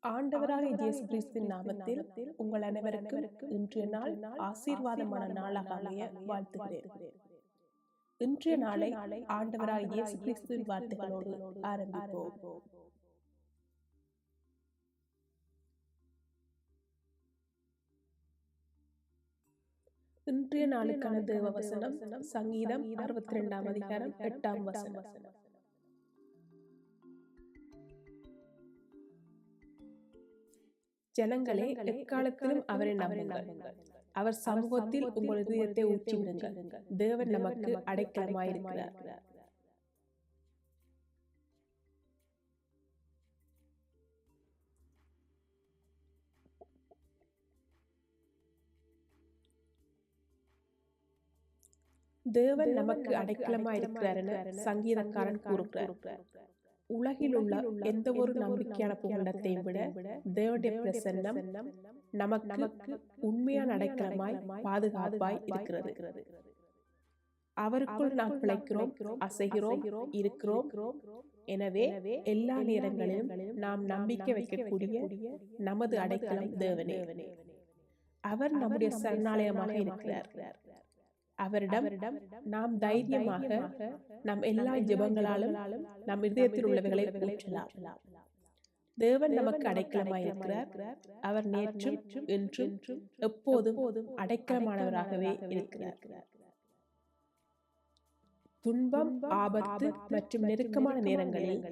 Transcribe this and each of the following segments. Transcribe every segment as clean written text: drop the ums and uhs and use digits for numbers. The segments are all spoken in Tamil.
ஆண்டவராகிய இயேசு கிறிஸ்துவின் நாமத்தில் உங்கள் அனைவருக்கும் இன்றைய நாள் ஆசீர்வாதமான நாளாக அமைய வாழ்த்துகிறேன். இன்றைய நாளை ஆண்டவராகிய இயேசு கிறிஸ்துவின் வார்த்தைகளோடு ஆரம்பிப்போம். இன்றைய நாளுக்கான தேவ வசனம் சங்கீதம் 62 அதிகாரம் 8 வசனம். ஜனங்களே, எக்காலத்திலும் அவரை நம்புங்கள். அவர் சமூகத்தில் உங்கள் இதயத்தை ஊற்றிவிடுங்கள். தேவன் நமக்கு அடைக்கலமாயிருக்கிறார். தேவன் நமக்கு அடைக்கலமாயிருக்கிறார் என சங்கீதக்காரன் கூறுகிறார். உலகில் உள்ள எந்த ஒரு நம்பிக்கையான புகலிடத்தையும் விட தேவனுடைய பிரசன்னம் நமக்கு உண்மையான அடைக்கலமாய் பாதுகாப்பாய் இருக்கிறது. அவருக்குள் நாம் பிழைக்கிறோம், அசைகிறோம், இருக்கிறோம். எனவே எல்லா நேரங்களிலும் நாம் நம்பிக்கை வைக்கக்கூடிய நமது அடைக்கலம் தேவனே. அவர் நம்முடைய சரணாலயமாக இருக்கிறார். அவரிடம் நாம் தைரியமாக நம் எல்லா ஜெபங்களாலும் நம் இதயத்தில் உள்ளவைகளை ஊற்றலாம். தேவன் நமக்கு அடைக்கலமாயிருக்கிறார். அவர் நேற்றும் இன்றும் எப்போதும் அடைக்கலமானவராகவே இருக்கிறார். துன்பம், ஆபத்து மற்றும் நெருக்கமான நேரங்களில்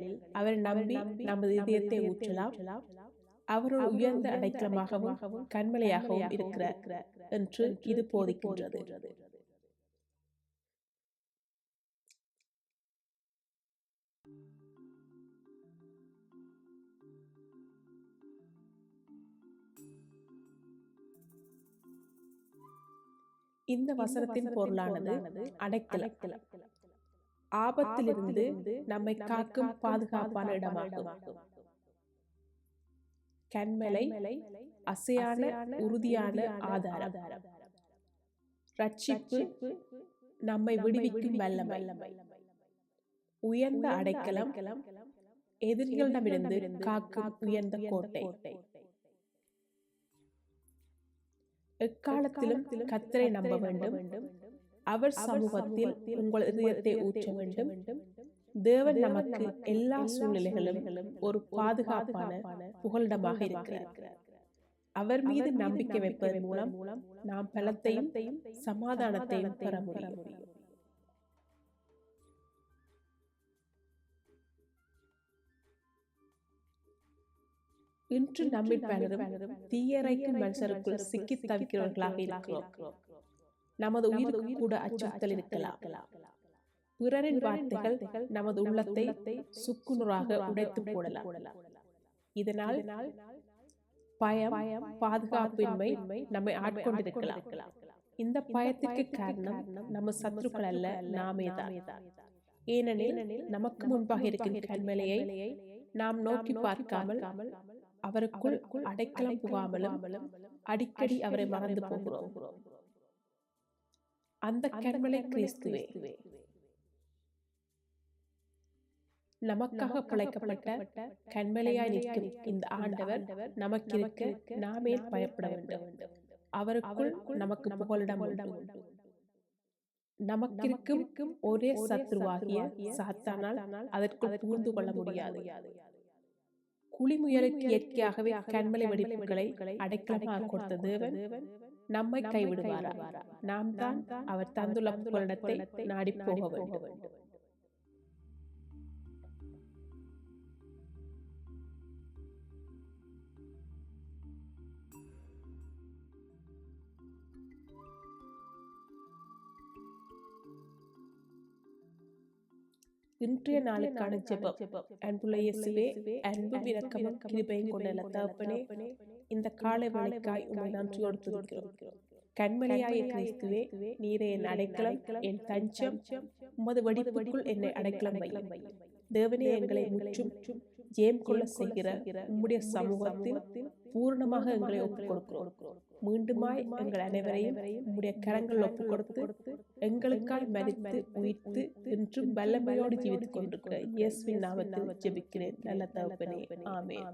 அவரை நம்பி நமது இதயத்தை ஊற்றலாம். அவர் ஒரு உயர்ந்த அடைக்கலமாகவும் கண்மலையாகவும் இருக்கிறார் என்று இது போதிக்கின்றது. இந்த வசனத்தின் பொருளானது அடைக்கலம், ஆபத்திலிருந்து நம்மை காக்கும் பாதுகாப்பான இடமாகும். கண்மலை, அசையான உறுதியான ஆதாரம், ரட்சிப்பு, நம்மை விடுவிக்கும் வல்லமை, உயர்ந்த அடைக்கலம், எதிரிகளிடமிருந்து காக்கும் உயர்ந்த கோட்டை. எக்காலத்திலும் கர்த்தரை நம்ப வேண்டும். அவர் சமூகத்தில் உங்கள் இதயத்தை ஊற்ற வேண்டும். தேவன் நமக்கு எல்லா சூழ்நிலைகளிலும் ஒரு பாதுகாப்பான புகலிடமாக இருக்கிறார். அவர் மீது நம்பிக்கை வைப்பதன் மூலம் நாம் பலத்தையும் சமாதானத்தையும் பெற முடியும். இன்று நம்மில் பலரும் தீயரைக்கும் மனுஷருக்குள் சிக்கி தவிக்கிறவர்களாக இருக்கிறோம். நமது உயிருக்கு கூட அச்சுறுத்தல் இருக்கலாம். பிறரின் வார்த்தைகள் நமது உள்ளத்தை சுக்குநூறாக உடைத்து போடலாம். இதனால் பயம், பாதுகாப்பின்மை நம்மை ஆட்கொண்டிருக்கலாம். இந்த பயத்திற்கு காரணம் நம்ம சத்துருக்கள் அல்ல, நாமே தான். ஏனெனில் நமக்கு முன்பாக இருக்கும் கண்மலையை நாம் நோக்கி பார்க்காமல் அவருக்குள் அடைக்கலம் புகாமலும் அடிக்கடி அவரை மறந்து போகிறோம். அந்த கண்மலை கிறிஸ்துவே. நமக்காக பிழைக்கப்பட்ட கண்மலையாய் நிற்கும் இந்த ஆண்டவர் நமக்கு இருக்க நாமே பயப்பட வேண்டும். அவருக்குள் நமக்கு புகலிடம் உண்டு. நமக்கிருக்கும் ஒரே சத்ருவாகிய சாத்தானால் அதற்குள் புகுந்து கொள்ள முடியாது. குளிமுயலுக்கு இயற்கையாகவே கண்மலை வெடிப்புகளை அடைக்கலமாக கொடுத்த தேவன் நம்மை கைவிடுவாரா? நாம் தான் அவர் தந்துள்ள புகலிடத்தை நாடி போக வேண்டும். இன்றைய நாளுக்கான ஜெபம். அன்புள்ள இயேசுவே, அன்பும் இரக்கமும் கிருபையும் கொண்ட தகப்பனே, இந்த காலை வேளைக்காய் உம்மை நன்றியோடு துதிக்கிறோம். கண்மலையாய கிறிஸ்துவே, நீரே என் அடைக்கலம், என் தஞ்சம். உமது வெடிப்புக்குள் என்னை அடைக்கலம் வையும். தேவனே, எங்களை முற்றும் ஜெயம் கொள்ள செய்கிற உம்முடைய சமூகத்தில் பூர்ணமாக எங்களை ஒப்புக் கொடுக்கிறோம். மீண்டுமாய் எங்கள் அனைவரையும் உம்முடைய கரங்கள் ஒப்புக் கொடுத்து எங்களுக்காய் மரித்து உயிர்த்து இன்றும் வல்லமையோடு ஜீவித்துக் கொண்டிருக்கிற இயேசுவின் நாமத்தில் ஜெபிக்கிறேன் நல்ல தகப்பனே. ஆமென்.